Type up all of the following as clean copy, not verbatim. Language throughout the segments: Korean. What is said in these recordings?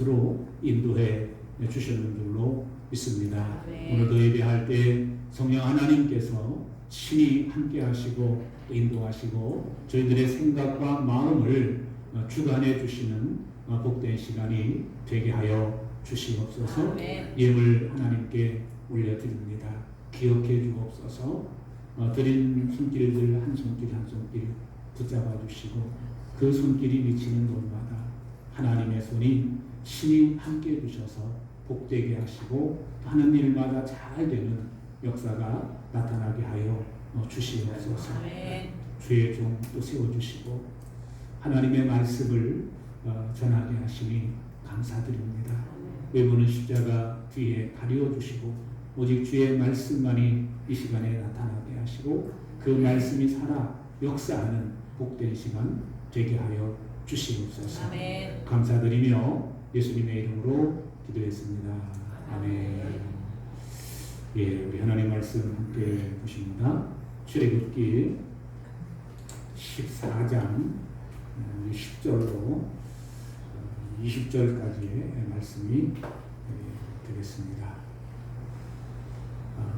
으로 인도해 주셨는 줄로 믿습니다. 네. 오늘도 예배할 때 성령 하나님께서 친히 함께 하시고 인도하시고 저희들의 생각과 마음을 주관해 주시는 복된 시간이 되게 하여 주시옵소서. 네. 예물 하나님께 올려드립니다. 기억해 주옵소서. 드린 손길들 한 손길 한 손길 붙잡아 주시고 그 손길이 미치는 곳마다 하나님의 손이 친히 함께 해주셔서 복되게 하시고 하는 일마다 잘 되는 역사가 나타나게 하여 주시옵소서. 주의 종 또 세워주시고 하나님의 말씀을 전하게 하시니 감사드립니다. 외모는 십자가 뒤에 가려주시고 오직 주의 말씀만이 이 시간에 나타나게 하시고 그 말씀이 살아 역사하는 복된 시간 되게 하여 주시옵소서. 아멘. 감사드리며 예수님의 이름으로 기도했습니다. 아멘. 예, 우리 하나님 말씀 함께 보십니다. 출애굽기 14장 10절로 20절까지의 말씀이 되겠습니다.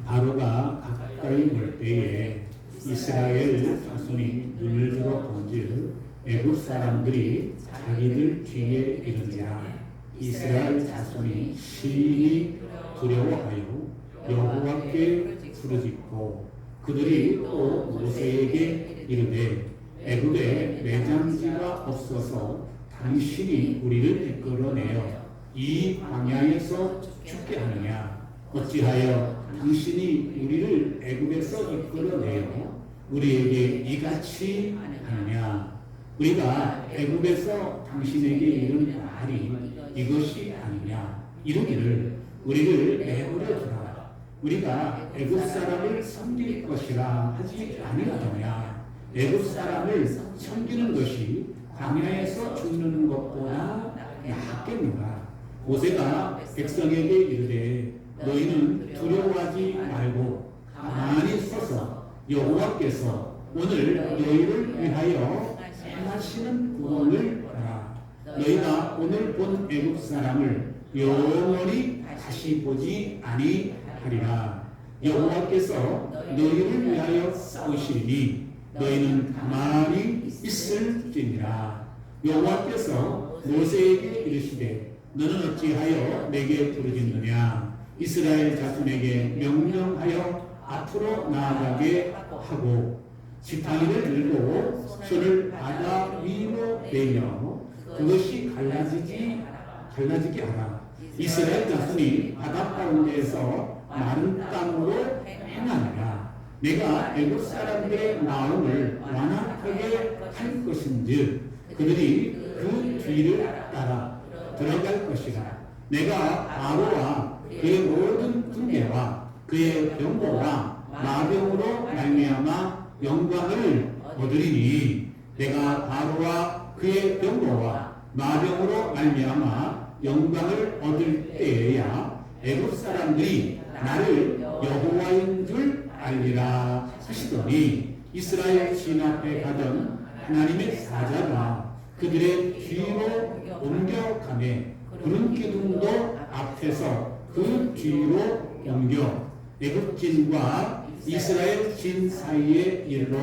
바로가 가까이 올 때에 이스라엘 자손이 눈을 들어 본즉 애굽 사람들이 자기들 뒤에 이르니라. 이스라엘 자손이 심히 두려워하여 여호와께 부르짖고 그들이 또 모세에게 이르되 애굽에 매장지가 없어서 당신이 우리를 이끌어내어 이 광야에서 죽게 하느냐. 어찌하여 당신이 우리를 애굽에서 이끌어내어 우리에게 이같이 하느냐. 우리가 애굽에서 당신에게 이른 말이 이것이 아니냐. 이르기를 우리를 내버려 두라. 우리가 애굽 사람을 섬길 것이라 하지 아니하더냐. 애굽 사람을 섬기는 것이 광야에서 죽는 것보다 낫겠노라. 모세가 백성에게 이르되 너희는 두려워하지 말고 가만히 서서 여호와께서 오늘 너희를 위하여 행하시는 구원을 보라. 너희가 오늘 본 애굽 사람을 영원히 다시 보지 아니하리라. 여호와께서 너희를 위하여 싸우시리니 너희는 가만히 있을지니라. 여호와께서 모세에게 이르시되 너는 어찌하여 내게 부르짖느냐. 이스라엘 자손에게 명령하여 앞으로 나아가게 하고 지팡이를 들고 손을 바다 위로 내며 그것이 갈라지게 하라. 이스라엘 자손이 바다 가운데에서 마른 땅으로 행하느라. 내가 애굽 사람들의 마음을 완악하게 할 것인즉 그들이 그 뒤를 따라 들어갈 것이라. 내가 바로와 그의 모든 군대와 그의 병거와 마병으로 말미암아 영광을 얻으리니 내가 바로와 그의 병거와 마병으로 말미암아 영광을 얻을 때에야 애굽 사람들이 나를 여호와인 줄 알리라 하시더니 이스라엘 진 앞에 가던 하나님의 사자가 그들의 뒤로 옮겨가매 구름 기둥도 앞에서 그 뒤로 옮겨 애굽 진과 이스라엘 진 사이에 이르러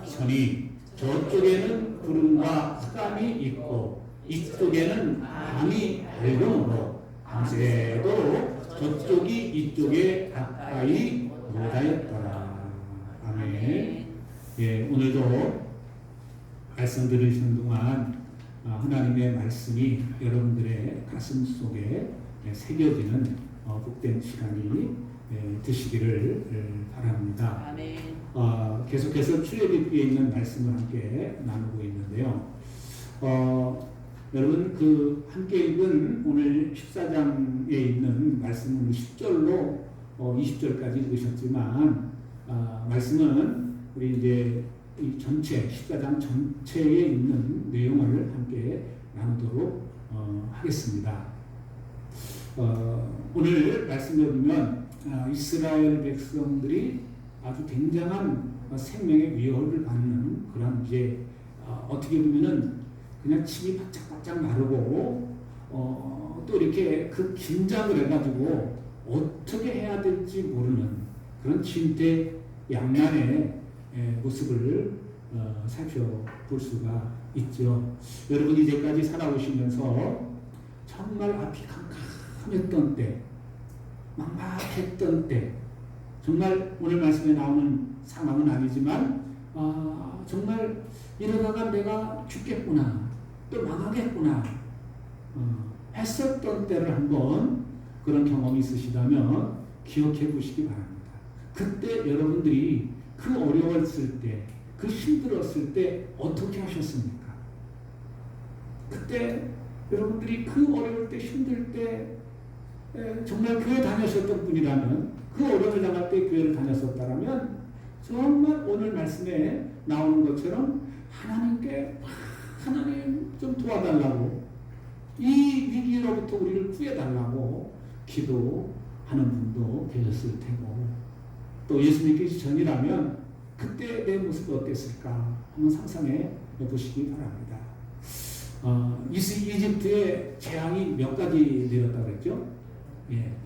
서니 저쪽에는 구름과 흑암이 있고 이쪽에는 밤이 밝음으로 밤새도록 저쪽이 이쪽에 가까이 못하였더라. 아멘. 예, 오늘도 말씀 들으시는 동안 하나님의 말씀이 여러분들의 가슴 속에 새겨지는 복된 시간이 되시기를 바랍니다. 아멘. 계속해서 출애굽기에 있는 말씀을 함께 나누고 있는데요. 여러분 그 함께 읽은 오늘 14장에 있는 말씀은 10절로 20절까지 읽으셨지만 말씀은 우리 이제 이 전체 14장 전체에 있는 내용을 함께 나누도록 하겠습니다. 오늘 말씀에 보면 이스라엘 백성들이 아주 굉장한 생명의 위협을 받는 그런 이제 어떻게 보면은 그냥 침이 바짝바짝 마르고 또 이렇게 그 긴장을 해가지고 어떻게 해야 될지 모르는 그런 진퇴양난의 모습을 살펴볼 수가 있죠. 여러분 이제까지 살아오시면서 정말 앞이 캄캄했던 때, 막막했던 때, 정말 오늘 말씀에 나오는 상황은 아니지만 정말 이러다가 내가 죽겠구나, 또 망하겠구나 했었던 때를 한번 그런 경험이 있으시다면 기억해 보시기 바랍니다. 그때 여러분들이 그 어려웠을 때, 그 힘들었을 때 어떻게 하셨습니까? 그때 여러분들이 그 어려울 때, 힘들 때 정말 교회 다녔었던 분이라면, 그 어려움을 당할 때 교회를 다녔었다면 정말 오늘 말씀에 나오는 것처럼 하나님께 하나님 좀 도와달라고, 이 위기로부터 우리를 구해달라고 기도하는 분도 계셨을 테고, 또 예수 믿기 전이라면 그때 내 모습이 어땠을까 한번 상상해 보시기 바랍니다. 이집트의 재앙이 몇 가지 내렸다고 했죠?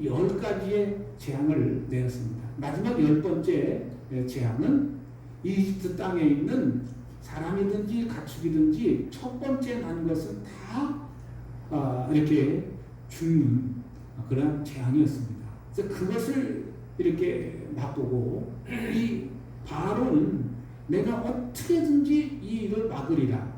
10가지의 재앙을 내렸습니다. 마지막 10번째 재앙은 이집트 땅에 있는 사람이든지 가축이든지 첫 번째 난 것은 다 이렇게 죽는 그런 재앙이었습니다. 그래서 그것을 이렇게 맛보고 이 바로는 내가 어떻게든지 이 일을 막으리라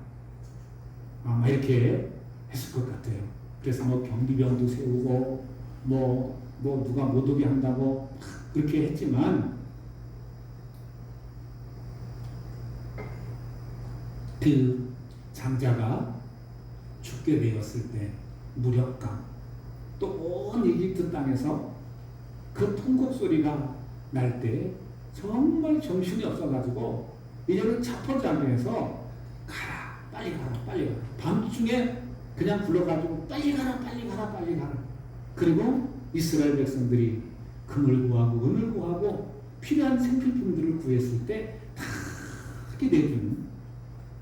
이렇게 했을 것 같아요. 그래서 뭐 경비병도 세우고 뭐 누가 못 오게 한다고 그렇게 했지만 그 장자가 죽게 되었을 때 무력감, 또 온 이집트 땅에서 그 통곡 소리가 날 때 정말 정신이 없어가지고 이제는 자포자기해서 가라, 빨리 가라, 빨리 가라. 밤중에 그냥 불러가지고 빨리 가라, 빨리 가라, 빨리 가라. 그리고 이스라엘 백성들이 금을 구하고 은을 구하고 필요한 생필품들을 구했을 때 다 내주는,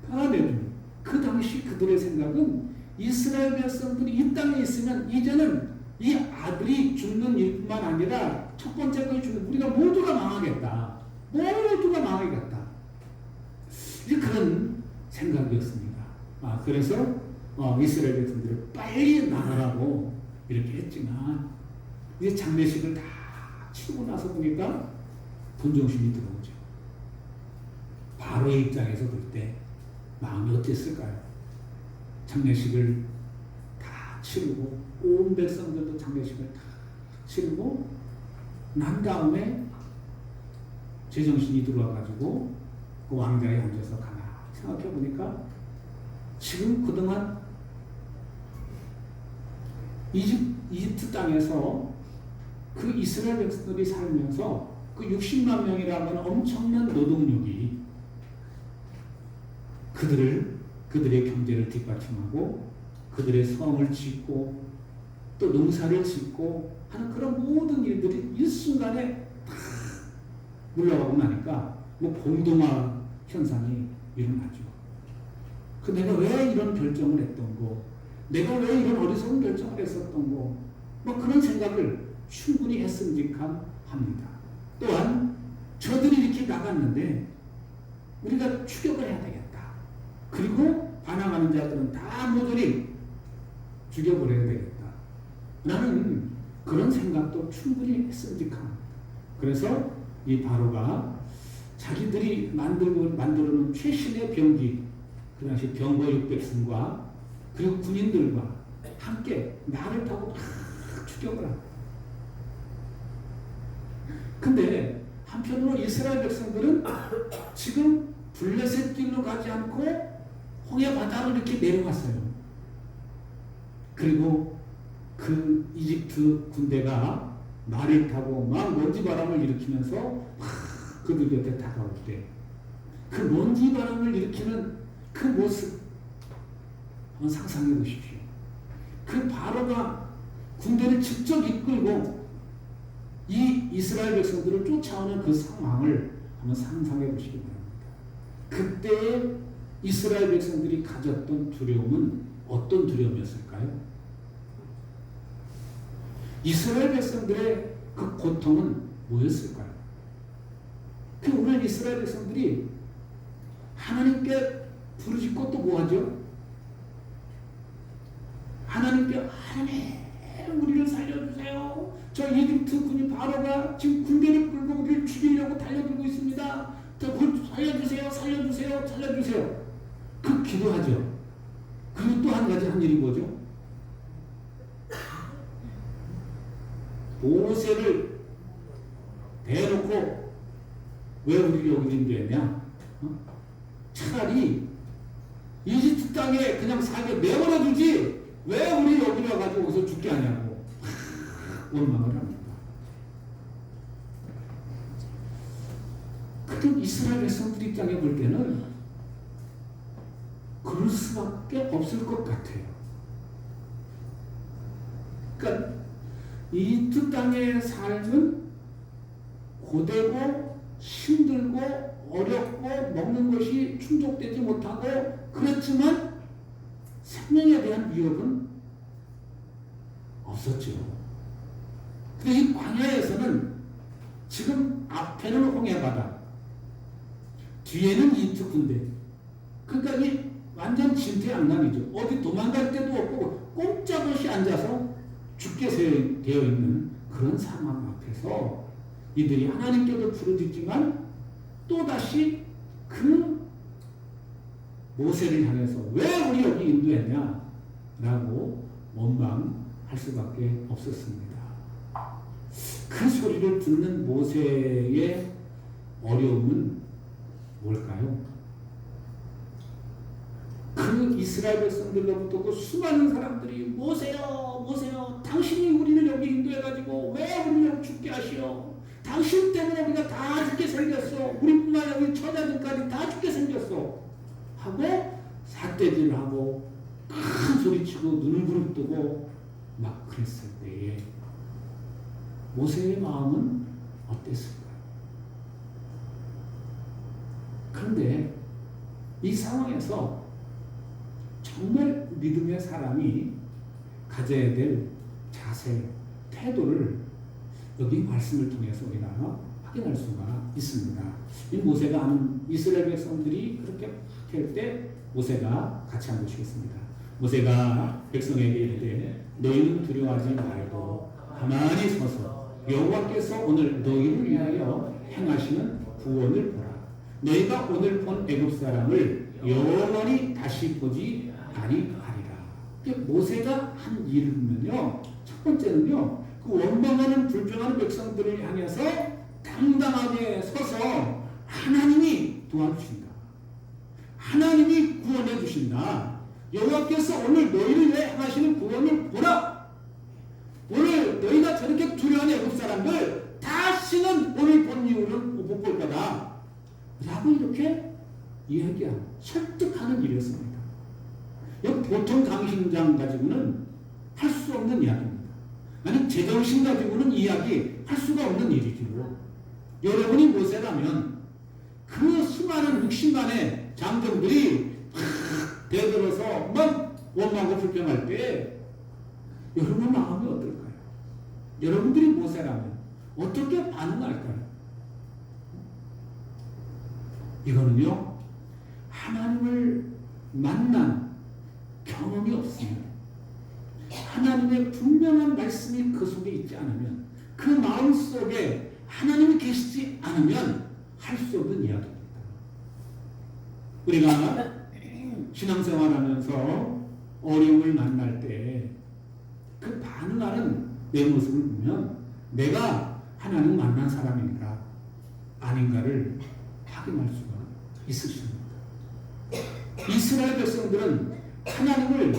다 내주는. 그 당시 그들의 생각은 이스라엘 백성들이 이 땅에 있으면 이제는 이 아들이 죽는 일뿐만 아니라 첫 번째 것이 죽는, 우리가 모두가 망하겠다. 모두가 망하겠다. 이제 그런 생각이었습니다. 그래서 이스라엘 백성들을 빨리 나가라고 이렇게 했지만 이제 장례식을 다 치르고 나서 보니까 본정신이 들어오죠. 바로의 입장에서 볼 때 마음이 어땠을까요? 장례식을 다 치르고 온 백성들도 장례식을 다 치르고 난 다음에 제정신이 들어와가지고 그 왕자에 앉아서 가만히 생각해 보니까 지금 그동안 이집트 땅에서 그 이스라엘 백성들이 살면서 그 60만 명이라고 하는 엄청난 노동력이 그들의 경제를 뒷받침하고 그들의 성을 짓고 또 농사를 짓고 하는 그런 모든 일들이 일순간에 다 물러가고 나니까 뭐 봉동화 현상이 일어나죠. 내가 왜 이런 결정을 했던 거, 내가 왜 이런 어리석은 결정을 했었던 거, 뭐 그런 생각을 충분히 했음직합니다. 또한 저들이 이렇게 나갔는데 우리가 추격을 해야 되겠다. 그리고 반항하는 자들은 다 모조리 죽여버려야 되겠다. 나는 그런 생각도 충분히 했음직합니다. 그래서 이 바로가 자기들이 만들어놓은 최신의 병기, 그 당시 병거 600승과 그리고 군인들과 함께 말을 타고 막 추격을 합니다. 근데 한편으로 이스라엘 백성들은 지금 블레셋 길로 가지 않고 홍해 바다로 이렇게 내려갔어요. 그리고 그 이집트 군대가 말을 타고 막 먼지 바람을 일으키면서 막 그들 곁에 다가올 때 그 먼지 바람을 일으키는 그 모습 한번 상상해 보십시오. 그 바로가 군대를 직접 이끌고 이 이스라엘 백성들을 쫓아오는 그 상황을 한번 상상해 보시기 바랍니다. 그때 이스라엘 백성들이 가졌던 두려움은 어떤 두려움이었을까요? 이스라엘 백성들의 그 고통은 뭐였을까요? 오늘 이스라엘 백성들이 하나님께 부르짖고 또 뭐하죠? 하나님께 하나님 우리를 살려주세요. 저 이집트 군이 바로가 지금 군대를 끌고 우리를 죽이려고 달려들고 있습니다. 살려주세요, 살려주세요, 살려주세요. 그 기도하죠. 그리고 또 한 가지 한 일이 뭐죠? 모세를 대놓고 왜 우리를 여기 인도했냐? 차라리 이집트 땅에 그냥 살게 내버려 두지 왜 우리 여기 와가지고 여기서 죽게 하냐고 원망을 합니다. 그런 이스라엘 백성들 입장에 볼 때는 그럴 수밖에 없을 것 같아요. 그러니까 이집트 땅의 삶은 고되고 힘들고 어렵고 먹는 것이 충족되지 못하고 그렇지만 생명에 대한 위협은 없었죠. 근데 이 광야에서는 지금 앞에는 홍해바다, 뒤에는 이집트 군대. 그러니까 이 완전 진퇴양난이죠. 어디 도망갈 데도 없고 꼼짝없이 앉아서 죽게 되어 있는 그런 상황 앞에서 이들이 하나님께도 부르짖지만 또다시 그 모세를 향해서 왜 우리 여기 인도했냐 라고 원망할 수밖에 없었습니다. 그 소리를 듣는 모세의 어려움은 뭘까요? 그 이스라엘 백성들로부터 그 수많은 사람들이 모세요, 모세요, 당신이 우리를 여기 인도해가지고 왜 우리를 여기 죽게 하시오? 당신 때문에 우리가 다 죽게 생겼어. 우리뿐만 여기 처자들까지 다 죽게 생겼어. 하고 삿대질을 하고 큰 소리치고 눈을 부릅뜨고 막 그랬을 때에 모세의 마음은 어땠을까요? 그런데 이 상황에서 정말 믿음의 사람이 가져야 될 자세, 태도를 여기 말씀을 통해서 우리가 확인할 수가 있습니다. 이 모세가 하는 이스라엘 백성들이 그렇게 할 때 모세가 같이 한 것이겠습니다. 모세가 백성에게 이르되 너희는 두려워하지 말고 가만히 서서 여호와께서 오늘 너희를 위하여 행하시는 구원을 보라. 너희가 오늘 본 애굽 사람을 영원히 다시 보지 아니하리라. 모세가 한 일은요, 첫 번째는요, 그 원망하는 불평하는 백성들을 향해서 당당하게 서서 하나님이 도와주신다. 하나님이 구원해 주신다. 여호와께서 오늘 너희를 위해 행하시는 구원을 보라. 오늘 너희가 저렇게 두려워하는 애굽 사람들 다시는 오늘 본 이후는 못 볼 거다. 라고 이렇게 이야기하고 설득하는 일이었습니다. 보통 강심장 가지고는 할 수 없는 이야기입니다. 아니 제정신 가지고는 이야기할 수가 없는 일이죠. 여러분이 모세라면 그 수많은 60만의 장정들이 대들어서 막 원망하고 불평할 때 여러분 마음이 어떨까요? 여러분들이 모세라면 어떻게 반응할까요? 이거는요, 하나님을 만난 경험이 없으면, 하나님의 분명한 말씀이 그 속에 있지 않으면, 그 마음 속에 하나님이 계시지 않으면 할 수 없는 이야기입니다. 우리가 신앙생활하면서 어려움을 만날 때 그 반응하는 내 모습을 보면 내가 하나님 만난 사람인가 아닌가를 확인할 수가 있으십니다. 이스라엘 백성들은 하나님을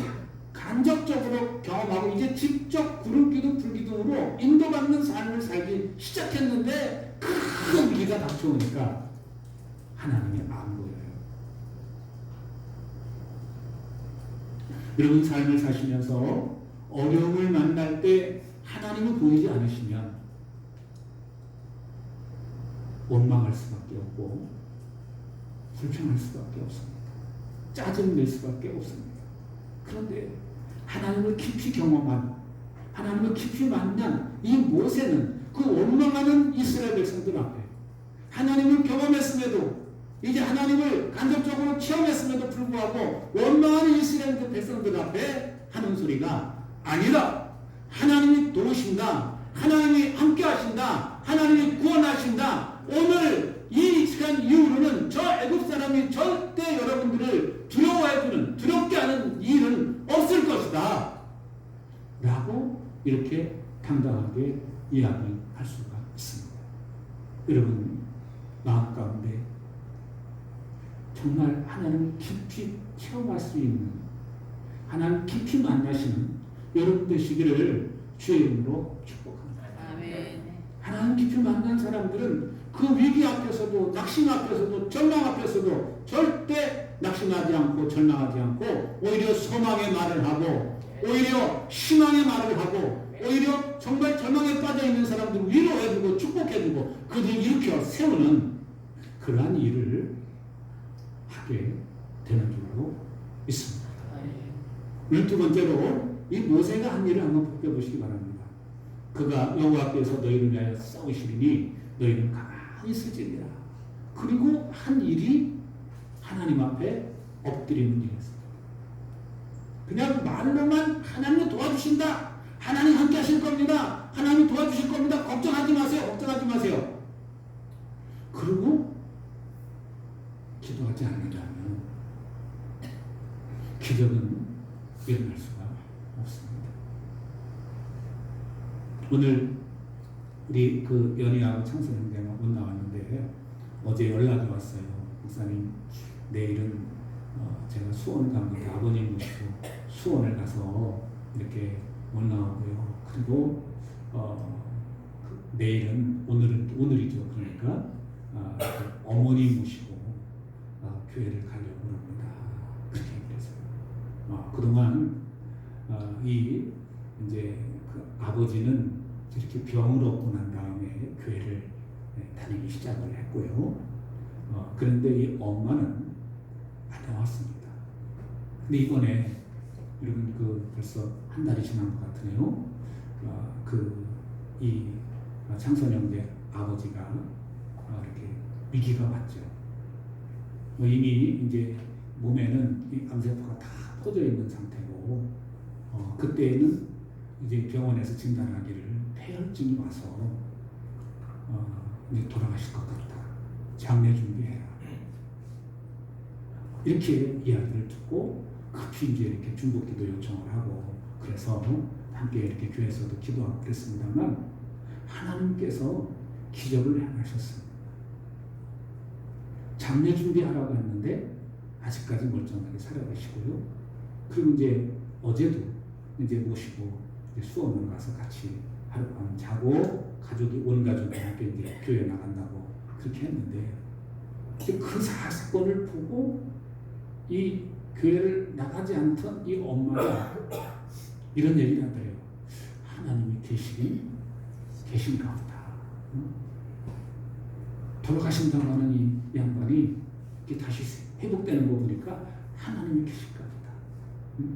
간접적으로 경험하고 이제 직접 구름기둥 불기둥으로 인도받는 삶을 살기 시작했는데 큰 위기가 닥쳐오니까 하나님이 안 보여요. 여러분 삶을 사시면서 어려움을 만날 때 하나님을 보이지 않으시면 원망할 수밖에 없고 불평할 수밖에 없습니다. 짜증낼 수밖에 없습니다. 그런데 하나님을 깊이 경험한, 하나님을 깊이 만난 이 모세는 그 원망하는 이스라엘 백성들 앞에 하나님을 경험했음에도 이제 하나님을 간접적으로 체험했음에도 불구하고 원망하는 이스라엘 백성들 앞에 하는 소리가 아니다. 하나님이 도우신다. 하나님이 함께 하신다. 하나님이 구원하신다. 오늘 이 시간 이후로는 저 애굽 사람이 절대 여러분들을 두려워해주는, 두렵게 하는 일은 없을 것이다. 라고 이렇게 당당하게 이야기할 수가 있습니다. 여러분 마음 가운데 정말 하나님을 깊이 체험할 수 있는, 하나님 깊이 만나시는 여러분 되시기를 주의 이름으로 축복합니다. 아멘. 하나님 깊이 만난 사람들은 그 위기 앞에서도, 낙심 앞에서도, 절망 앞에서도 절대 낙심하지 않고 절망하지 않고 오히려 소망의 말을 하고, 오히려 희망의 말을 하고, 오히려 정말 절망에 빠져있는 사람들을 위로해주고 축복해주고 그들을 일으켜 세우는 그러한 일을 하게 되는 줄로 믿습니다. 오늘 두 번째로 이 모세가 한 일을 한번 살펴보시기 바랍니다. 그가 여호와께서 너희를 위하여 싸우시리니 너희는 가만히 있을지니라. 그리고 한 일이 하나님 앞에 엎드리는 일이었습니다. 그냥 말로만 하나님이 도와주신다. 하나님 함께 하실 겁니다. 하나님 도와주실 겁니다. 걱정하지 마세요. 걱정하지 마세요. 그리고 기도하지 않는다면 기적은 일어날 수가 없습니다. 오늘 우리 그 연희하고 창설형제가 못 나왔는데 어제 연락이 왔어요. 목사님 내일은 제가 수원 갑니다. 아버님 모시고 수원을 가서 이렇게 못 나오고요. 그리고 내일은 오늘이죠. 그러니까 어머니 모시고 교회를 가려고 합니다. 그렇게 얘기했어요. 그동안 이제 그 아버지는 이렇게 병을 얻고 난 다음에 교회를 다니기 시작을 했고요. 그런데 이 엄마는 안 나왔습니다. 근데 이번에 여러분 벌써 한 달이 지난 것 같으네요. 이 창선형제 아버지가 이렇게 위기가 왔죠. 이미 이제 몸에는 이 암세포가 다 퍼져 있는 상태고, 그때는 이제 병원에서 진단하기를 폐혈증이 와서 이제 돌아가실 것 같다. 장례 준비해라. 이렇게 이야기를 듣고 급히 이제 이렇게 중보기도 요청을 하고, 그래서 함께 이렇게 교회에서도 기도하고 그랬습니다만 하나님께서 기적을 행하셨습니다. 장례 준비하라고 했는데 아직까지 멀쩡하게 살아계시고요. 그리고 이제 어제도 이제 모시고 이제 수원으로 가서 같이 하룻밤 자고 가족이 온 가족이 함께 이제 교회 나간다고 그렇게 했는데, 그 사건을 보고 이 교회를 나가지 않던 이 엄마가 이런 얘기를 하더래요. 하나님이 계신가 보다. 돌아가신다고 하는 이 양반이 이렇게 다시 회복되는 거 보니까 하나님이 계신가 보다.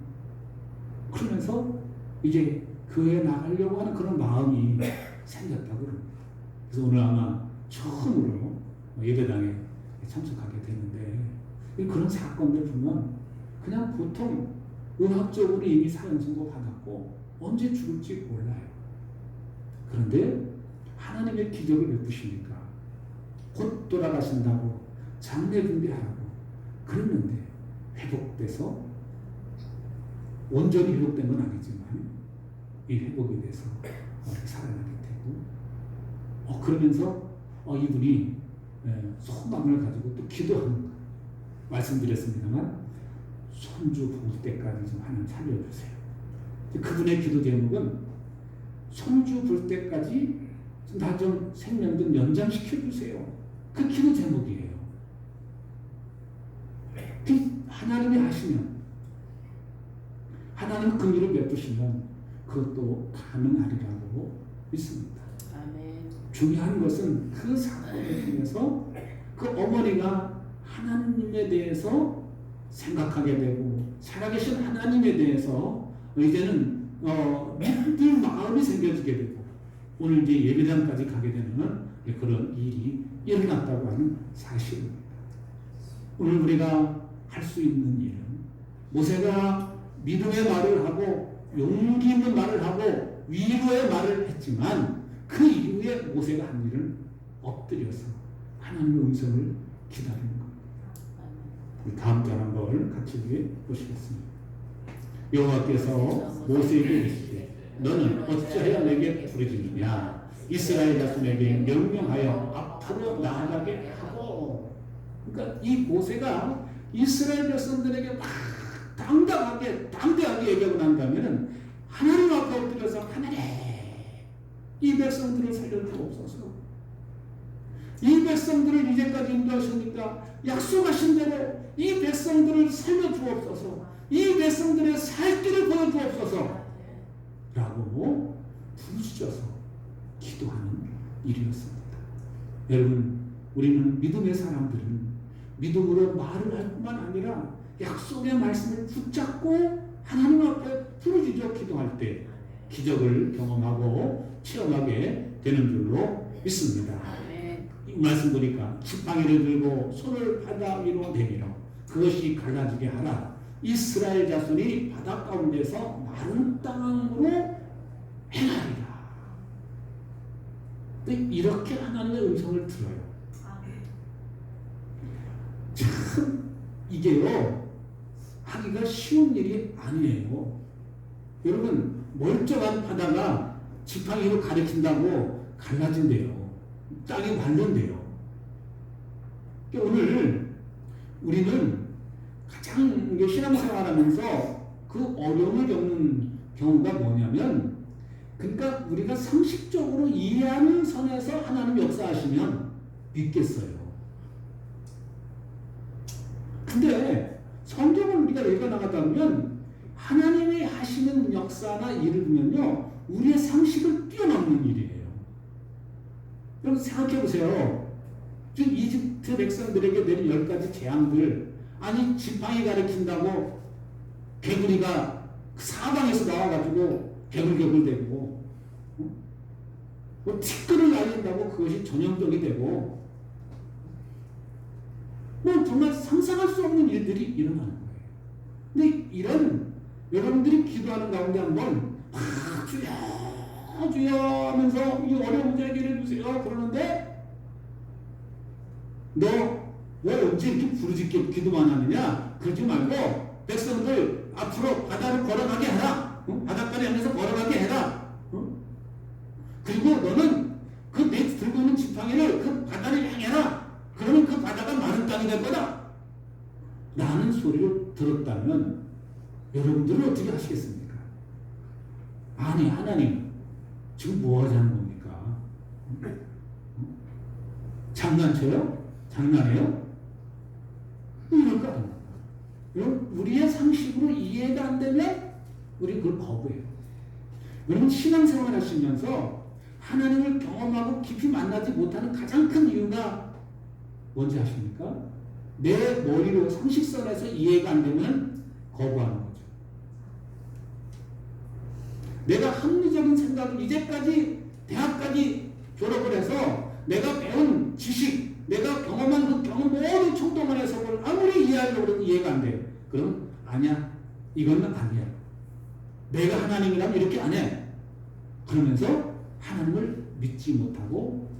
그러면서 이제 교회에 나가려고 하는 그런 마음이 생겼다고 그럽니다. 그래서 오늘 아마 처음으로 예배당에 참석하게 되는데, 그런 사건들 보면 그냥 보통 의학적으로 이미 사형 선고 받았고 언제 죽을지 몰라요. 그런데 하나님의 기적을 베푸시니까 곧 돌아가신다고 장례 준비하라고 그랬는데 회복돼서, 온전히 회복된 건 아니지만 이 회복이 돼서 살아나게 되고, 그러면서 이분이 소망을 가지고 또 기도하는 거예요. 말씀드렸습니다만 손주 볼 때까지 좀 하나님 살려주세요. 그분의 기도 제목은 손주 볼 때까지 나 좀 생명 좀 연장시켜주세요. 그 기도 제목이에요. 하나님이 하시면, 하나님 그 일을 베푸시면 그것도 가능하리라고 믿습니다. 아멘. 중요한 것은 그 사건을 통해서 그 어머니가 하나님에 대해서 생각하게 되고, 살아계신 하나님에 대해서 이제는 믿을 마음이 생겨지게 되고 오늘 이제 예배당까지 가게 되는 그런 일이 일어났다고 하는 사실입니다. 오늘 우리가 할 수 있는 일은 모세가 믿음의 말을 하고 용기 있는 말을 하고 위로의 말을 했지만 그 이후에 모세가 한 일은 엎드려서 하나님의 음성을 기다리는 겁니다. 다음 절 한번 같이 보시겠습니다. 여호와께서 모세에게 이르시되 너는 어찌하여 내게 부르짖느냐 이스라엘 자손에게 명령하여 앞으로 나아가게 하고. 그러니까 이 모세가 이스라엘 백성들에게 막 담대하게 얘기하고 난다면 하나님 앞에 엎드려서 하나님 이 백성들을 살려주옵소서. 이 백성들을 이제까지 인도하셨으니까 약속하신 대로 이 백성들을 살려주옵소서. 이 백성들의 살 길을 보여주옵소서 라고 부르짖어서 기도하는 일이었습니다. 여러분, 우리는 믿음의 사람들은 믿음으로 말을 할 뿐만 아니라 약속의 말씀을 붙잡고 하나님 앞에 부르짖어 기도할 때 기적을 경험하고 체험하게 되는 줄로 믿습니다. 이 말씀 보니까 지팡이를 들고 손을 바다 위로 내밀어 그것이 갈라지게 하라. 이스라엘 자손이 바다 가운데서 마른 땅으로 행하리라. 이렇게 하나님의 음성을 들어요. 참 이게요 하기가 쉬운 일이 아니에요. 여러분, 멀쩡한 바다가 지팡이로 가리킨다고 갈라진대요. 땅이 말른대요. 오늘 우리는 가장 신앙생활하면서 그 어려움을 겪는 경우가 뭐냐면, 그러니까 우리가 상식적으로 이해하는 선에서 하나님 역사하시면 믿겠어요. 근데 성경을 우리가 읽어나가다 보면 하나님이 하시는 역사나 일을 보면요 우리의 상식을 뛰어넘는 일이에요. 여러분 생각해 보세요. 지금 이집트 백성들에게 내린 10가지 재앙들, 아니 지팡이 가리킨다고 개구리가 사방에서 나와가지고 개굴개굴대고, 뭐 티끌을 날린다고 그것이 전염병이 되고, 뭐 정말 상상할 수 없는 일들이 일어나는 거예요. 근데 이런 여러분들이 기도하는 가운데 한번 주여 주여 하면서 이 어려운 문제 해결해 주세요 그러는데 너 왜 언제 이렇게 부르짖게 기도만 하느냐? 그러지 말고 백성들 앞으로 바다를 걸어가게 해라. 바닷가를 향해서 걸어가게 해라. 그리고 너는 그 내 들고 있는 지팡이를 그 바다를 향해라. 그러면 그 바다가 마른 땅이 될 거다 라는 소리를 들었다면 여러분들은 어떻게 하시겠습니까? 아니 하나님 지금 뭐 하자는 겁니까? 장난쳐요? 장난해요? 이럴 거 아닙니까? 우리의 상식으로 이해가 안 되면 우리 그걸 거부해요. 여러분 신앙생활 하시면서 하나님을 경험하고 깊이 만나지 못하는 가장 큰 이유가 뭔지 아십니까? 내 머리로 상식선에서 이해가 안 되면 거부하는 거죠. 내가 합리적인 생각을 이제까지 대학까지 졸업을 해서 내가 배운 지식, 내가 경험한 그 경험 모든 총동원 해석을 아무리 이해하려고 해도 이해가 안 돼요. 그럼 아니야. 이건 아니야. 내가 하나님이라면 이렇게 안 해. 그러면서 하나님을 믿지 못하고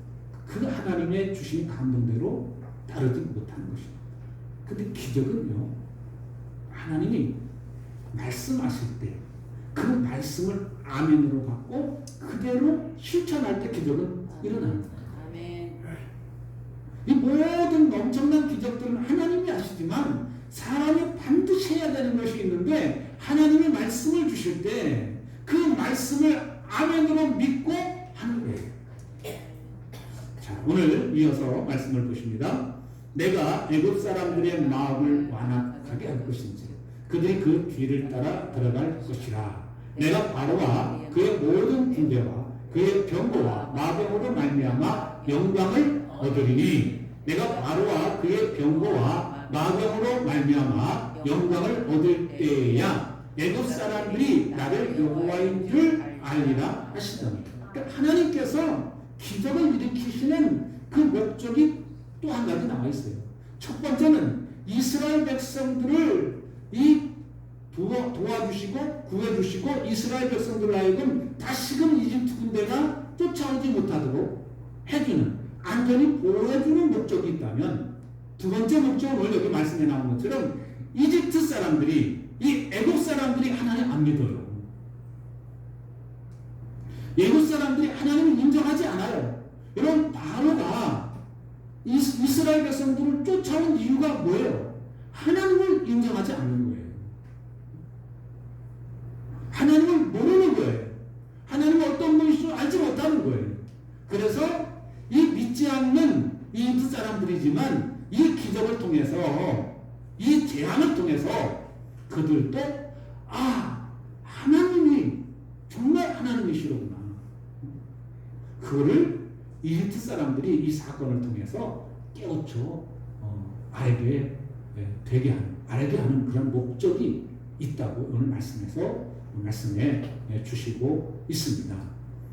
그 하나님의 주신 감동대로 다르지 못하는 것입니다. 근데 기적은요, 하나님이 말씀하실 때 그 말씀을 아멘으로 받고 그대로 실천할 때 기적은 일어나는 거예요. 이 모든 엄청난 기적들은 하나님이 하시지만 사람이 반드시 해야 되는 것이 있는데 하나님이 말씀을 주실 때 그 말씀을 아멘으로 믿고 하는 거예요. 자, 오늘 이어서 말씀을 보십니다. 내가 애굽 사람들의 마음을 완악하게 할 것인지 그들이 그 뒤를 따라 들어갈 것이라. 내가 바로와 그의 모든 군대와 그의 병거와 마병으로 말미암아 영광을 얻으리니 내가 바로와 그의 병거와 마병으로 말미암아 영광을 얻을 때야 애굽 사람들이 나를 여호와인 줄 알리라 하시더니. 그러니까 하나님께서 기적을 일으키시는 그 목적이 또 한 가지 나와 있어요. 첫 번째는 이스라엘 백성들을 도와주시고 구해주시고 이스라엘 백성들 하여금 다시금 이집트 군대가 쫓아오지 못하도록 해주는, 안전히 보호해주는 목적이 있다면, 두 번째 목적은 오늘 여기 말씀에 나온 것처럼 이집트 사람들이, 이 애굽 사람들이 하나님 안 믿어요. 애굽 사람들이 하나님을 인정하지 않아요. 여러분, 바로가 이스라엘 백성들을 쫓아온 이유가 뭐예요? 하나님을 인정하지 않는 거예요. 하나님을 모르는 거예요. 하나님은 어떤 분이신지 알지 못하는 거예요. 그래서 이 믿지 않는 이집트 사람들이지만 이 기적을 통해서, 이 재앙을 통해서 그들도 하나님이 정말 하나님이시로구나. 그거를 이집트 사람들이 이 사건을 통해서 깨우쳐 알게 하는 그런 목적이 있다고 오늘 말씀에 주시고 있습니다.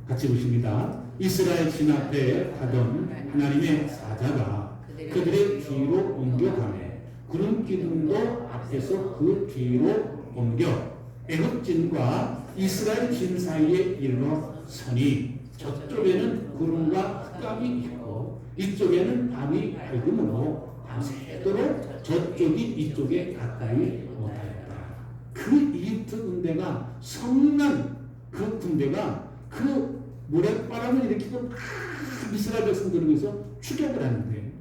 같이 보십니다. 이스라엘 진 앞에 가던 하나님의 사자가 그들의 뒤로 옮겨가매 구름 기둥도 앞에서 그 뒤로 옮겨 애굽진과 이스라엘 진 사이에 일러 서니 저쪽에는 구름과 흑암이 있고 이쪽에는 밤이 밝음으로 밤새도록 저쪽이 이쪽에 가까이 못하였다. 그 이집트 군대가, 성난 그 군대가 그 모래바람을 일으키고 이스라엘 백성들을 위해서 추격을 하는데,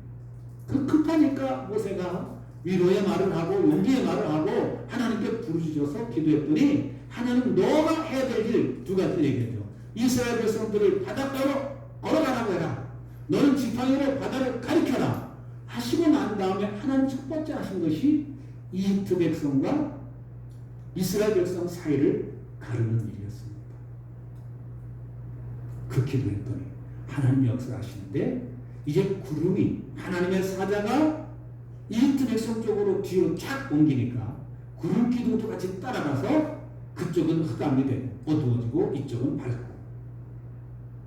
그 급하니까 모세가 위로의 말을 하고 용기의 말을 하고 하나님께 부르짖어서 기도했더니 하나님 너가 해야 될 일 두 가지를 얘기해줘. 이스라엘 백성들을 바닷가로 걸어가라고 해라. 너는 지팡이로 바다를 가리켜라 하시고 난 다음에 하나님 첫 번째 하신 것이 이집트 백성과 이스라엘 백성 사이를 가르는 일이었습니다. 그 기도했더니 하나님 역사하시는데, 이제 구름이, 하나님의 사자가 이집트 백성 쪽으로 뒤로 쫙 옮기니까 구름 기둥도 같이 따라가서 그쪽은 흑암이 되고 어두워지고 이쪽은 밝고,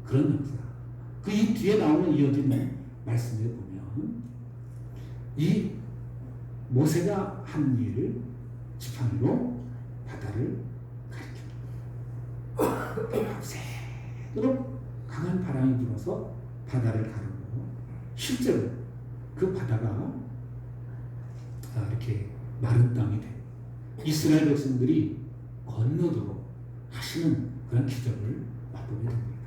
그런 역사. 그 이 뒤에 나오는 이어진 말씀에 보면 이 모세가 한 일을 지팡이로 바다를 가리킵니다. 밤새도록 강한 바람이 불어서 바다를 가르고, 실제로 그 바다가 이렇게 마른 땅이 돼 이스라엘 백성들이 건너도록 하시는 그런 기적을 맛보게 됩니다.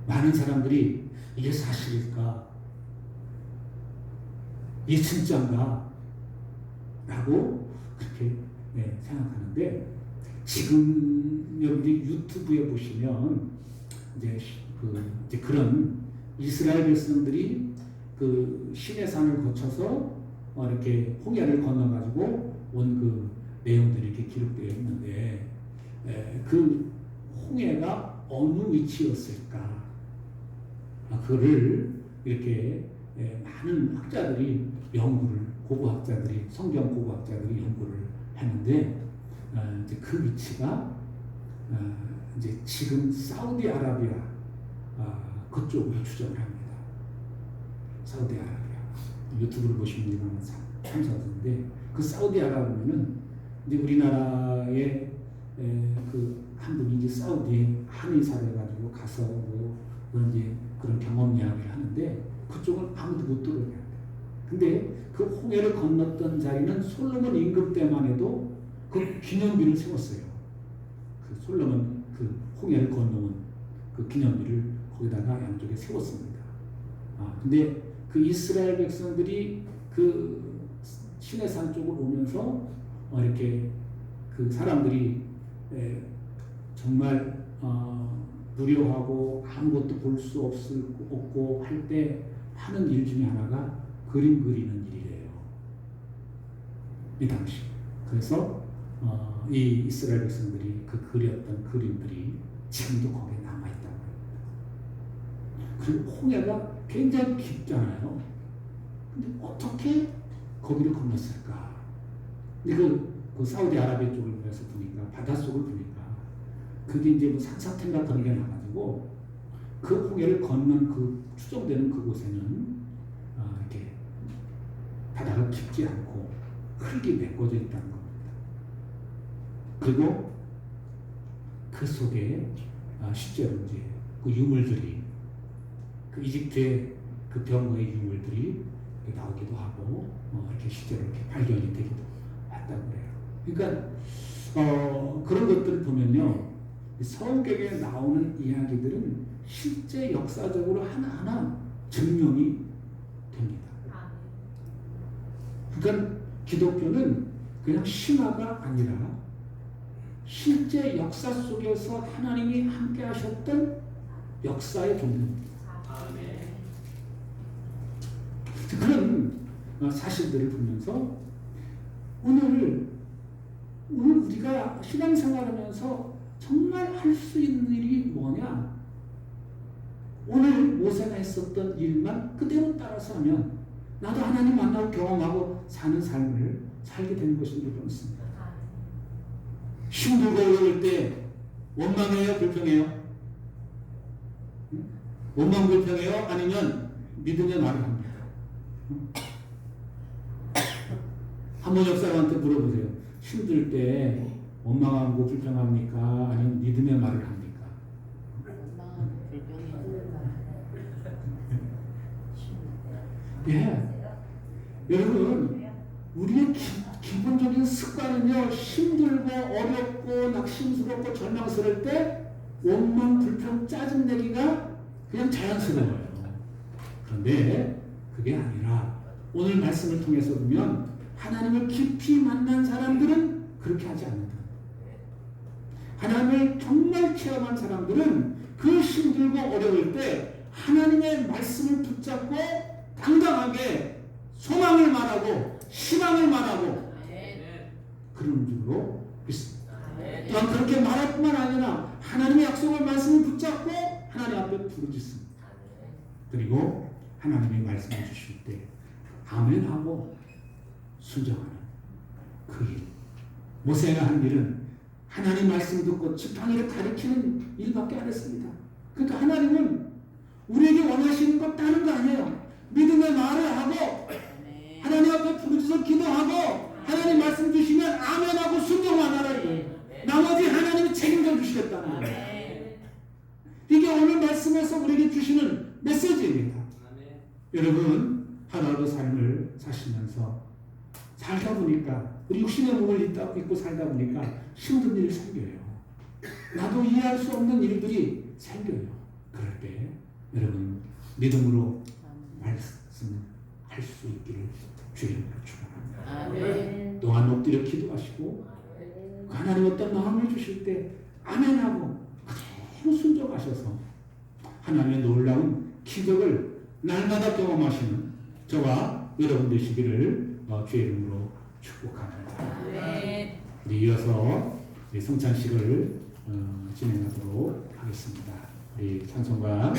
많은 사람들이 이게 사실일까? 이게 진짜인가? 라고 그렇게 생각하는데, 지금 여러분들이 유튜브에 보시면 이제 그런 이스라엘 백성들이 그 시내산을 거쳐서 이렇게 홍해를 건너가지고 온 그 내용들이 이렇게 기록되어 있는데, 그 홍해가 어느 위치였을까? 그를 이렇게 많은 학자들이 고고학자들이, 성경 고고학자들이 연구를 했는데, 이제 그 위치가 이제 지금 사우디아라비아 그쪽으로 추정을 합니다. 사우디아라비아. 유튜브를 보시면 참사하는데, 그 사우디아라비아는 이제 우리나라의 그 한 분이 이제 사우디에 한의사를 가지고 가서 그런 경험 이야기를 하는데, 그쪽은 아무도 못 들어가야 돼. 근데 그 홍해를 건넜던 자리는 솔로몬 임금 때만 해도 그 기념비를 세웠어요. 그 솔로몬 그 홍해를 건너온 그 기념비를 거기다가 양쪽에 세웠습니다. 근데 그 이스라엘 백성들이 그 시내산 쪽으로 오면서 이렇게 그 사람들이 정말 무료하고 아무것도 볼 수 없고 할 때 하는 일 중에 하나가 그림 그리는 일이래요. 이 당시. 그래서 이 이스라엘 백성들이 그 그렸던 그림들이 지금도 거기에 남아있다고 합니다. 그리고 홍해가 굉장히 깊잖아요. 근데 어떻게 거기를 건넜을까? 근데 그 사우디아라비아 쪽을 보면서 보니까, 바닷속을 보니까 그게 이제 뭐 산사태가 그런 나가지고 그 홍해를 건넌 그 추정되는 그곳에는 이렇게 바다가 깊지 않고 흙이 메꿔져 있다는 겁니다. 그리고 그 속에 실제로 이제 그 유물들이 그 이집트의 그 병거의 유물들이 나오기도 하고 이렇게 실제로 이렇게 발견이 되기도 했다고 그래요. 그러니까 그런 것들을 보면요, 성경에 나오는 이야기들은 실제 역사적으로 하나하나 증명이 됩니다. 그러니까 기독교는 그냥 신화가 아니라 실제 역사 속에서 하나님이 함께 하셨던 역사의 종교입니다. 그런 사실들을 보면서 오늘 우리가 신앙생활하면서 정말 할 수 있는 일이 뭐냐? 오늘 모세가 했었던 일만 그대로 따라서 하면 나도 하나님 만나고 경험하고 사는 삶을 살게 되는 것인 줄 믿습니다. 힘들고 어려울 때 원망해요? 불평해요? 원망 불평해요? 아니면 믿음의 말을 합니다. 한번 역사한테 물어보세요. 힘들 때 원망하고 불평합니까? 아니면 믿음의 말을 합니까? 예. 여러분, 우리의 기본적인 습관은요, 힘들고 어렵고 낙심스럽고 절망스러울 때 원망, 불평, 짜증내기가 그냥 자연스러워요. 그런데 그게 아니라 오늘 말씀을 통해서 보면 하나님을 깊이 만난 사람들은 그렇게 하지 않는다. 하나님을 정말 체험한 사람들은 그 힘들고 어려울 때 하나님의 말씀을 붙잡고 당당하게 소망을 말하고 희망을 말하고 그런 줄로 믿습니다. 또한 그렇게 말할 뿐만 아니라 하나님의 약속을 말씀을 붙잡고 하나님 앞에 부르짖습니다. 그리고 하나님의 말씀을 주실 때 아멘하고 순종하는 그 일. 모세가 한 일은 하나님 말씀 듣고 지팡이를 가리키는 일밖에 안 했습니다. 그러니까 하나님은 우리에게 원하시는 것 다른 거 아니에요. 믿음의 말을 하고 하나님 앞에 부르짖어 기도하고 하나님 말씀 주시면 아멘하고 순종만 하라 이거예요. 나머지 하나님이 책임져 주시겠다는 거예요. 이게 오늘 말씀에서 우리에게 주시는 메시지입니다. 여러분, 하루하루 삶을 사시면서 살다 보니까 우리 육신의 몸을 입고 살다 보니까 힘든 일이 생겨요. 나도 이해할 수 없는 일들이 생겨요. 그럴 때 여러분 믿음으로 말씀할 수 있기를 주의 이름으로 축원합니다. 또한 엎드려 기도하시고 하나님 어떤 마음을 주실 때 아멘하고 그대로 순종하셔서 하나님의 놀라운 기적을 날마다 경험하시는 저와 여러분 되시기를 주의 이름으로 축복합니다. 이어서 성찬식을 진행하도록 하겠습니다. 우리 찬송가